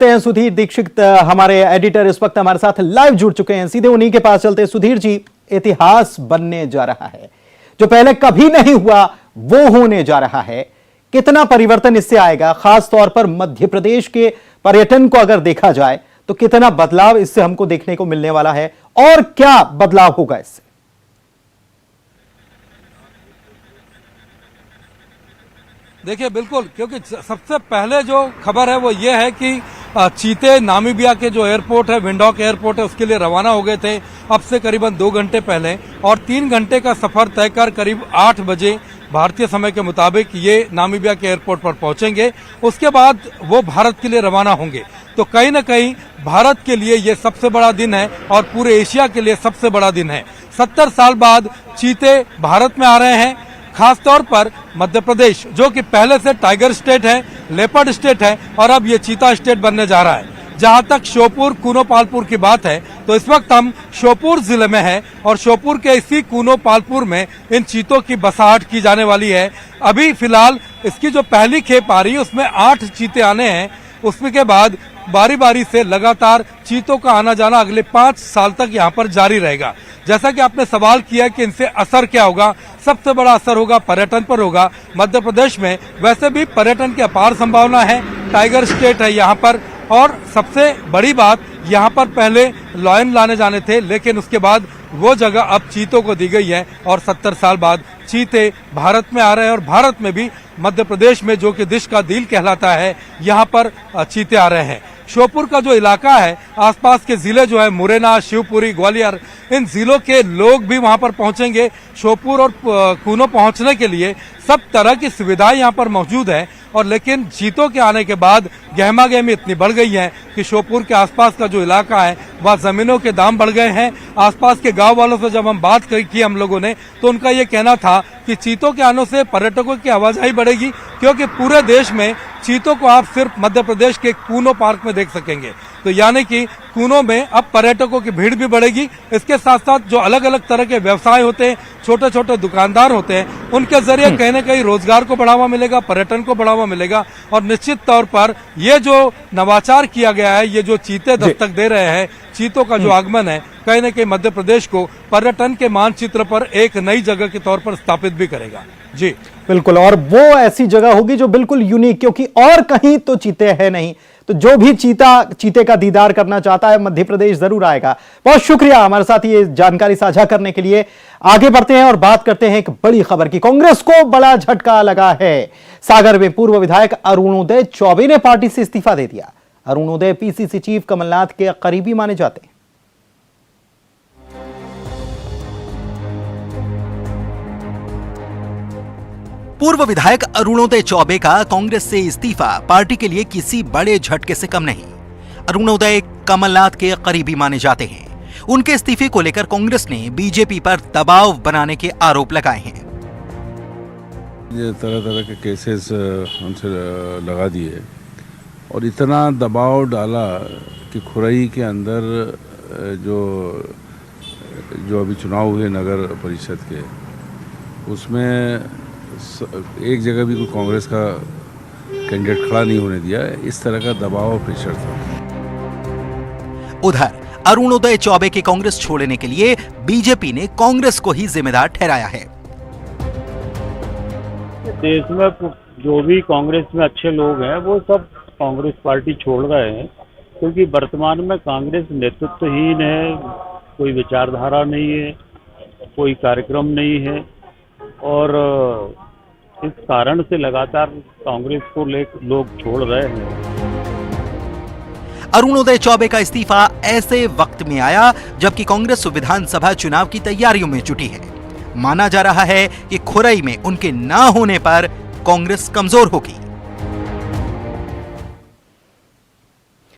हैं सुधीर दीक्षित हमारे एडिटर इस वक्त हमारे साथ लाइव जुड़ चुके हैं। सीधे उन्हीं के पास चलते हैं। सुधीर जी, इतिहास बनने जा रहा है, जो पहले कभी नहीं हुआ वो होने जा रहा है। कितना परिवर्तन इससे आएगा, खास तौर पर मध्य प्रदेश के पर्यटन को अगर देखा जाए तो कितना बदलाव इससे हमको देखने को मिलने वाला है और क्या बदलाव होगा इससे? देखिए बिल्कुल, क्योंकि सबसे पहले जो खबर है वो ये है कि चीते नामीबिया के जो एयरपोर्ट है, विंडोक एयरपोर्ट है, उसके लिए रवाना हो गए थे अब से करीबन 2 घंटे पहले, और 3 घंटे का सफर तय कर करीब 8 बजे भारतीय समय के मुताबिक ये नामीबिया के एयरपोर्ट पर पहुंचेंगे। उसके बाद वो भारत के लिए रवाना होंगे। तो कहीं ना कहीं भारत के लिए ये सबसे बड़ा दिन है और पूरे एशिया के लिए सबसे बड़ा दिन है। 70 साल बाद चीते भारत में आ रहे हैं। खास तौर पर मध्य प्रदेश, जो कि पहले से टाइगर स्टेट है, लेपर्ड स्टेट है, और अब ये चीता स्टेट बनने जा रहा है। जहां तक श्योपुर कूनो पालपुर की बात है तो इस वक्त हम श्योपुर जिले में हैं और श्योपुर के इसी कूनो पालपुर में इन चीतों की बसाहट की जाने वाली है। अभी फिलहाल इसकी जो पहली खेप आ रही है उसमें 8 चीते आने हैं। उसमें के बाद बारी बारी से लगातार चीतों का आना जाना अगले 5 साल तक यहाँ पर जारी रहेगा। जैसा कि आपने सवाल किया कि इनसे असर क्या होगा, सबसे बड़ा असर होगा पर्यटन पर होगा। मध्य प्रदेश में वैसे भी पर्यटन की अपार संभावना है, टाइगर स्टेट है यहाँ पर, और सबसे बड़ी बात यहाँ पर पहले लायन लाने जाने थे, लेकिन उसके बाद वो जगह अब चीतों को दी गई है और 70 साल बाद चीते भारत में आ रहे हैं। और भारत में भी मध्य प्रदेश में, जो कि देश का दिल कहलाता है, यहाँ पर चीते आ रहे हैं। श्योपुर का जो इलाका है, आसपास के जिले जो है मुरैना, शिवपुरी, ग्वालियर, इन जिलों के लोग भी वहां पर पहुंचेंगे। श्योपुर और कूनो पहुंचने के लिए सब तरह की सुविधाएं यहां पर मौजूद है। और लेकिन चीतों के आने के बाद गहमा गहमी इतनी बढ़ गई है कि श्योपुर के आसपास का जो इलाका है वह जमीनों के दाम बढ़ गए हैं। आसपास के गांव वालों से जब हम बात की हम लोगों ने, तो उनका ये कहना था कि चीतों के आने से पर्यटकों की आवाजाही बढ़ेगी, क्योंकि पूरे देश में चीतों को आप सिर्फ मध्य प्रदेश के कूनो पार्क में देख सकेंगे। तो यानी कि कूनो में अब पर्यटकों की भीड़ भी बढ़ेगी। इसके साथ साथ जो अलग अलग तरह के व्यवसाय होते हैं, छोटे छोटे दुकानदार होते हैं, उनके जरिए कहीं ना कहीं रोजगार को बढ़ावा मिलेगा, पर्यटन को बढ़ावा मिलेगा। और निश्चित तौर पर ये जो नवाचार किया गया है, ये जो चीते दस्तक दे रहे हैं, चीतों का जो आगमन है, कहीं ना कहीं मध्य प्रदेश को पर्यटन के मानचित्र पर एक नई जगह के तौर पर स्थापित भी करेगा। जी बिल्कुल, और वो ऐसी जगह होगी जो बिल्कुल यूनिक, क्योंकि और कहीं तो चीते है नहीं। तो जो भी चीते का दीदार करना चाहता है मध्य प्रदेश जरूर आएगा। बहुत शुक्रिया हमारे साथ ये जानकारी साझा करने के लिए। आगे बढ़ते हैं और बात करते हैं एक बड़ी खबर की। कांग्रेस को बड़ा झटका लगा है। सागर में पूर्व विधायक अरुणोदय चौबे ने पार्टी से इस्तीफा दे दिया। अरुणोदय पीसीसी चीफ कमलनाथ के करीबी माने जाते हैं। पूर्व विधायक अरुणोदय चौबे का कांग्रेस से इस्तीफा पार्टी के लिए किसी बड़े झटके से कम नहीं। अरुणोदय कमलनाथ के करीबी माने जाते हैं। उनके इस्तीफे को लेकर कांग्रेस ने बीजेपी पर दबाव बनाने के आरोप लगाए हैं। ये तरह तरह के केसेस उनसे लगा दिए और इतना दबाव डाला कि खुरई के अंदर जो अभी चुनाव हुए नगर परिषद के, उसमें एक जगह भी कोई कांग्रेस का कैंडिडेट खड़ा नहीं होने दिया। इस तरह का दबाव और प्रेशर था। उधर अरुणोदय चौबे के कांग्रेस छोड़ने के लिए बीजेपी ने कांग्रेस को ही जिम्मेदार ठहराया है। देश में जो भी कांग्रेस में अच्छे लोग हैं वो सब कांग्रेस पार्टी छोड़ रहे हैं, क्योंकि वर्तमान में कांग्रेस नेतृत्वहीन है, कोई विचारधारा नहीं है, कोई कार्यक्रम नहीं है, और इस कारण से लगातार कांग्रेस को लोग छोड़ रहे हैं। अरुणोदय चौबे का इस्तीफा ऐसे वक्त में आया जबकि कांग्रेस विधानसभा चुनाव की तैयारियों में जुटी है। माना जा रहा है कि खुरई में उनके ना होने पर कांग्रेस कमजोर होगी।